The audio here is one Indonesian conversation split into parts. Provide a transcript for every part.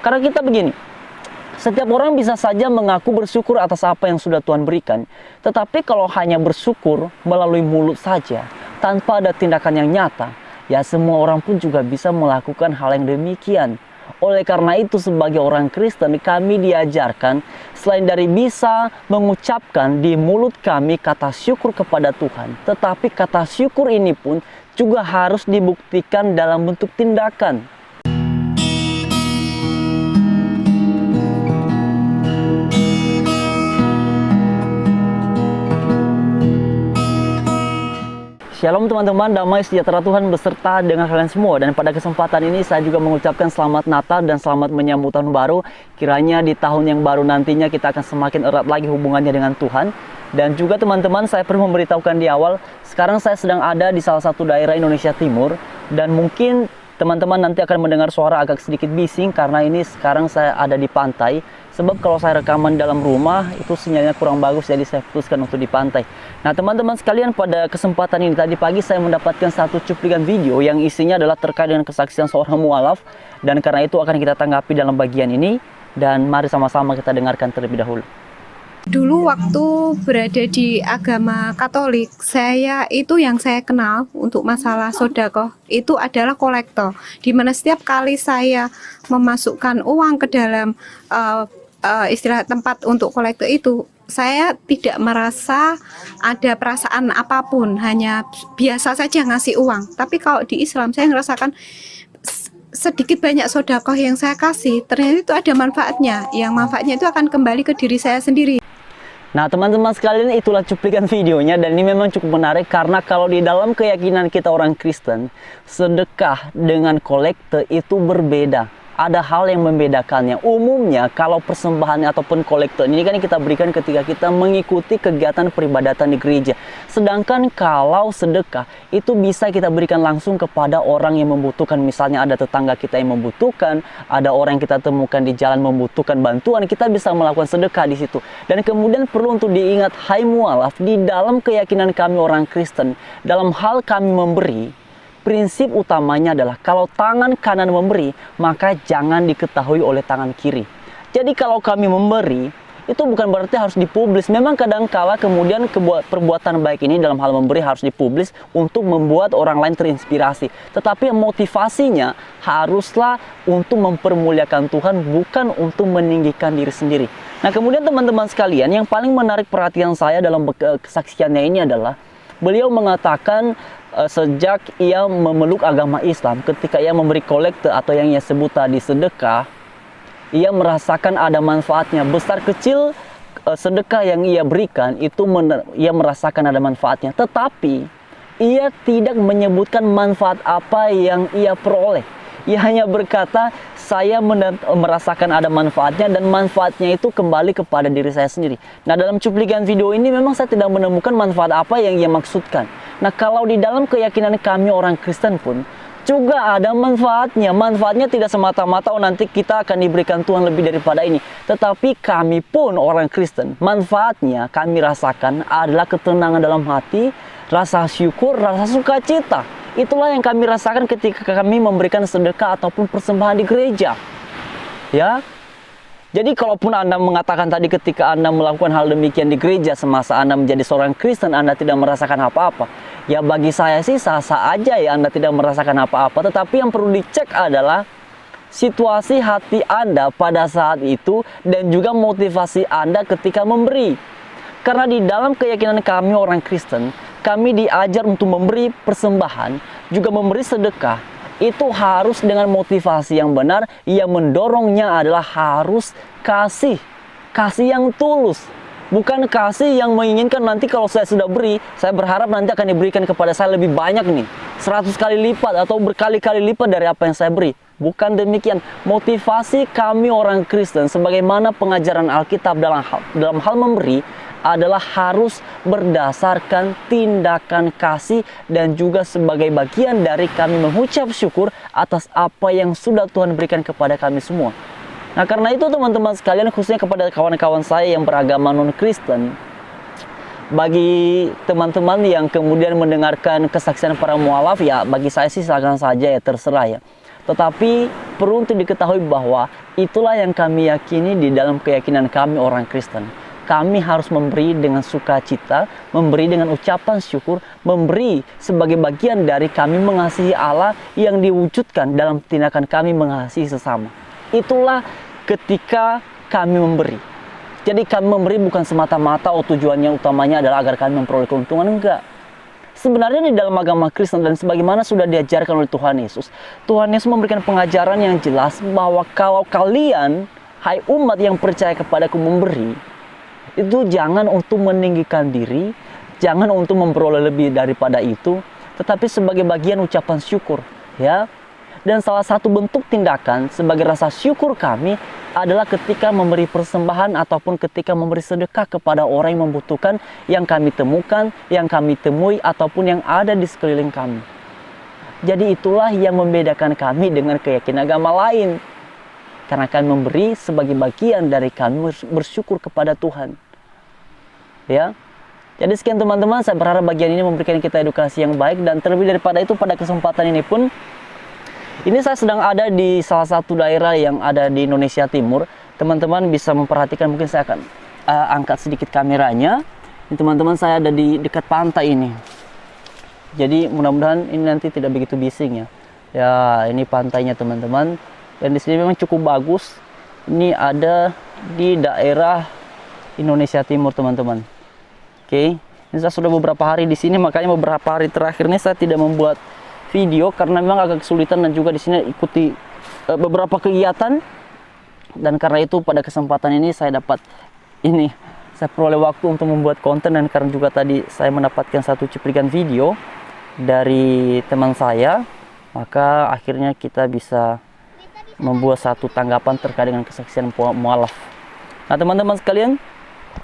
Karena kita begini, setiap orang bisa saja mengaku bersyukur atas apa yang sudah Tuhan berikan. Tetapi kalau hanya bersyukur melalui mulut saja, tanpa ada tindakan yang nyata, ya semua orang pun juga bisa melakukan hal yang demikian. Oleh karena itu sebagai orang Kristen kami diajarkan selain dari bisa mengucapkan di mulut kami kata syukur kepada Tuhan, tetapi kata syukur ini pun juga harus dibuktikan dalam bentuk tindakan. Shalom teman-teman, damai sejahtera Tuhan beserta dengan kalian semua. Dan pada kesempatan ini saya juga mengucapkan selamat Natal dan selamat menyambut tahun baru. Kiranya di tahun yang baru nantinya kita akan semakin erat lagi hubungannya dengan Tuhan. Dan juga teman-teman, saya perlu memberitahukan di awal, sekarang saya sedang ada di salah satu daerah Indonesia Timur. Dan mungkin teman-teman nanti akan mendengar suara agak sedikit bising karena ini sekarang saya ada di pantai. Sebab kalau saya rekaman dalam rumah itu sinyalnya kurang bagus, jadi saya putuskan untuk di pantai. Nah teman-teman sekalian, pada kesempatan ini tadi pagi saya mendapatkan satu cuplikan video yang isinya adalah terkait dengan kesaksian seorang mualaf. Dan karena itu akan kita tanggapi dalam bagian ini. Dan mari sama-sama kita dengarkan terlebih dahulu. Dulu waktu berada di agama Katolik, yang saya kenal untuk masalah sodako itu adalah kolektor. Dimana setiap kali saya memasukkan uang ke dalam istilah tempat untuk kolektor itu, saya tidak merasa ada perasaan apapun, hanya biasa saja ngasih uang. Tapi kalau di Islam saya merasakan sedikit banyak sodakoh yang saya kasih, ternyata itu ada manfaatnya. Yang manfaatnya itu akan kembali ke diri saya sendiri. Nah teman-teman sekalian, itulah cuplikan videonya. Dan ini memang cukup menarik karena kalau di dalam keyakinan kita orang Kristen, sedekah dengan kolekte itu berbeda. Ada hal yang membedakannya. Umumnya kalau persembahan ataupun kolektor ini kan kita berikan ketika kita mengikuti kegiatan peribadatan di gereja. Sedangkan kalau sedekah itu bisa kita berikan langsung kepada orang yang membutuhkan. Misalnya ada tetangga kita yang membutuhkan, ada orang yang kita temukan di jalan membutuhkan bantuan, kita bisa melakukan sedekah di situ. Dan kemudian perlu untuk diingat, hai mualaf, di dalam keyakinan kami orang Kristen, dalam hal kami memberi, prinsip utamanya adalah kalau tangan kanan memberi, maka jangan diketahui oleh tangan kiri. Jadi kalau kami memberi, itu bukan berarti harus dipublis. Memang kadang-kala kemudian perbuatan baik ini dalam hal memberi harus dipublis untuk membuat orang lain terinspirasi. Tetapi motivasinya haruslah untuk mempermuliakan Tuhan, bukan untuk meninggikan diri sendiri. Nah kemudian teman-teman sekalian, yang paling menarik perhatian saya dalam kesaksiannya ini adalah beliau mengatakan sejak ia memeluk agama Islam, ketika ia memberi kolekte atau yang ia sebut tadi sedekah, ia merasakan ada manfaatnya. Besar kecil sedekah yang ia berikan itu ia merasakan ada manfaatnya. Tetapi ia tidak menyebutkan manfaat apa yang ia peroleh. Ia hanya berkata, saya merasakan ada manfaatnya dan manfaatnya itu kembali kepada diri saya sendiri. Nah dalam cuplikan video ini memang saya tidak menemukan manfaat apa yang ia maksudkan. Nah kalau di dalam keyakinan kami orang Kristen pun juga ada manfaatnya. Manfaatnya tidak semata-mata nanti kita akan diberikan Tuhan lebih daripada ini. Tetapi kami pun orang Kristen, manfaatnya kami rasakan adalah ketenangan dalam hati, rasa syukur, rasa sukacita. Itulah yang kami rasakan ketika kami memberikan sedekah ataupun persembahan di gereja. Ya. Jadi kalaupun Anda mengatakan tadi ketika Anda melakukan hal demikian di gereja semasa Anda menjadi seorang Kristen, Anda tidak merasakan apa-apa. Ya bagi saya sih sah-sah aja ya Anda tidak merasakan apa-apa. Tetapi yang perlu dicek adalah situasi hati Anda pada saat itu dan juga motivasi Anda ketika memberi. Karena di dalam keyakinan kami orang Kristen, kami diajar untuk memberi persembahan, juga memberi sedekah. Itu harus dengan motivasi yang benar. Yang mendorongnya adalah harus kasih. Kasih yang tulus. Bukan kasih yang menginginkan nanti kalau saya sudah beri, saya berharap nanti akan diberikan kepada saya lebih banyak nih. 100 kali lipat atau berkali-kali lipat dari apa yang saya beri. Bukan demikian. Motivasi kami orang Kristen sebagaimana pengajaran Alkitab dalam hal memberi adalah harus berdasarkan tindakan kasih dan juga sebagai bagian dari kami mengucap syukur atas apa yang sudah Tuhan berikan kepada kami semua. Nah karena itu teman-teman sekalian, khususnya kepada kawan-kawan saya yang beragama non-Kristen, bagi teman-teman yang kemudian mendengarkan kesaksian para mualaf, ya bagi saya sih silakan saja ya, terserah ya. Tetapi perlu untuk diketahui bahwa itulah yang kami yakini di dalam keyakinan kami orang Kristen. Kami harus memberi dengan sukacita, memberi dengan ucapan syukur, memberi sebagai bagian dari kami mengasihi Allah yang diwujudkan dalam tindakan kami mengasihi sesama. Itulah ketika kami memberi. Jadi kami memberi bukan semata-mata tujuannya utamanya adalah agar kami memperoleh keuntungan, enggak. Sebenarnya di dalam agama Kristen dan sebagaimana sudah diajarkan oleh Tuhan Yesus memberikan pengajaran yang jelas bahwa kalau kalian, hai umat yang percaya kepadaku, memberi, itu jangan untuk meninggikan diri, jangan untuk memperoleh lebih daripada itu, tetapi sebagai bagian ucapan syukur, ya. Dan salah satu bentuk tindakan sebagai rasa syukur kami adalah ketika memberi persembahan ataupun ketika memberi sedekah kepada orang yang membutuhkan, yang kami temukan, yang kami temui, ataupun yang ada di sekeliling kami. Jadi itulah yang membedakan kami dengan keyakinan agama lain. Karena kami memberi sebagai bagian dari kami bersyukur kepada Tuhan. Ya. Jadi sekian teman-teman, saya berharap bagian ini memberikan kita edukasi yang baik. Dan terlebih daripada itu, pada kesempatan ini pun, ini saya sedang ada di salah satu daerah yang ada di Indonesia Timur. Teman-teman bisa memperhatikan, mungkin saya akan angkat sedikit kameranya. Ini teman-teman, saya ada di dekat pantai ini. Jadi mudah-mudahan ini nanti tidak begitu bising ya. Ya, ini pantainya teman-teman. Dan di sini memang cukup bagus. Ini ada di daerah Indonesia Timur teman-teman. Oke, ini saya sudah beberapa hari di sini, makanya beberapa hari terakhir ini saya tidak membuat video karena memang agak kesulitan dan juga di sini ikuti beberapa kegiatan. Dan karena itu pada kesempatan ini saya peroleh waktu untuk membuat konten, dan karena juga tadi saya mendapatkan satu cuplikan video dari teman saya, maka akhirnya kita bisa membuat satu tanggapan terkait dengan kesaksian mualaf. Nah teman-teman sekalian,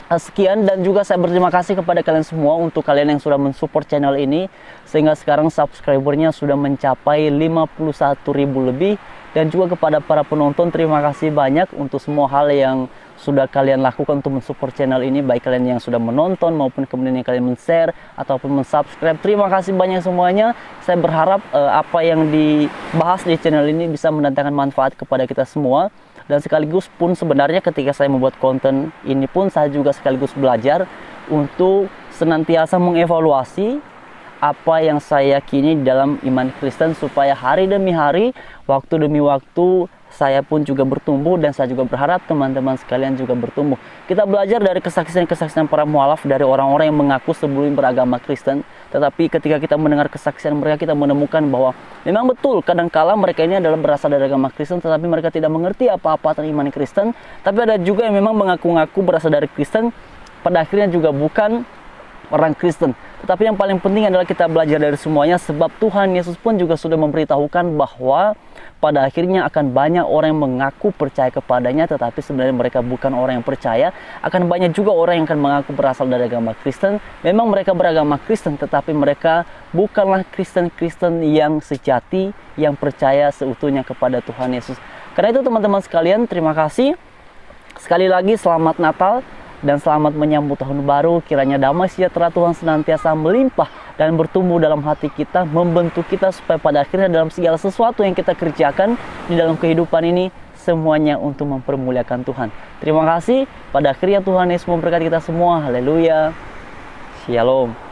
sekian, dan juga saya berterima kasih kepada kalian semua untuk kalian yang sudah mensupport channel ini sehingga sekarang subscribernya sudah mencapai 51.000 lebih. Dan juga kepada para penonton, terima kasih banyak untuk semua hal yang sudah kalian lakukan untuk mensupport channel ini, baik kalian yang sudah menonton maupun kemudian yang kalian men-share ataupun men-subscribe. Terima kasih banyak semuanya. Saya berharap apa yang dibahas di channel ini bisa mendatangkan manfaat kepada kita semua. Dan sekaligus pun sebenarnya ketika saya membuat konten ini pun saya juga sekaligus belajar untuk senantiasa mengevaluasi apa yang saya yakini dalam iman Kristen, supaya hari demi hari, waktu demi waktu, saya pun juga bertumbuh, dan saya juga berharap teman-teman sekalian juga bertumbuh. Kita belajar dari kesaksian-kesaksian para mualaf, dari orang-orang yang mengaku sebelum beragama Kristen, tetapi ketika kita mendengar kesaksian mereka, kita menemukan bahwa memang betul kadangkala mereka ini adalah berasal dari agama Kristen, tetapi mereka tidak mengerti apa-apa tentang iman Kristen. Tapi ada juga yang memang mengaku-ngaku berasal dari Kristen, pada akhirnya juga bukan orang Kristen. Tetapi yang paling penting adalah kita belajar dari semuanya, sebab Tuhan Yesus pun juga sudah memberitahukan bahwa pada akhirnya akan banyak orang yang mengaku percaya kepadanya, tetapi sebenarnya mereka bukan orang yang percaya. Akan banyak juga orang yang akan mengaku berasal dari agama Kristen. Memang mereka beragama Kristen, tetapi mereka bukanlah Kristen-Kristen yang sejati, yang percaya seutuhnya kepada Tuhan Yesus. Karena itu teman-teman sekalian, terima kasih. Sekali lagi selamat Natal dan selamat menyambut tahun baru. Kiranya damai sejahtera Tuhan senantiasa melimpah dan bertumbuh dalam hati kita, membentuk kita supaya pada akhirnya dalam segala sesuatu yang kita kerjakan di dalam kehidupan ini, semuanya untuk mempermuliakan Tuhan. Terima kasih. Pada akhirnya Tuhan Yesus memberkati kita semua. Haleluya. Shalom.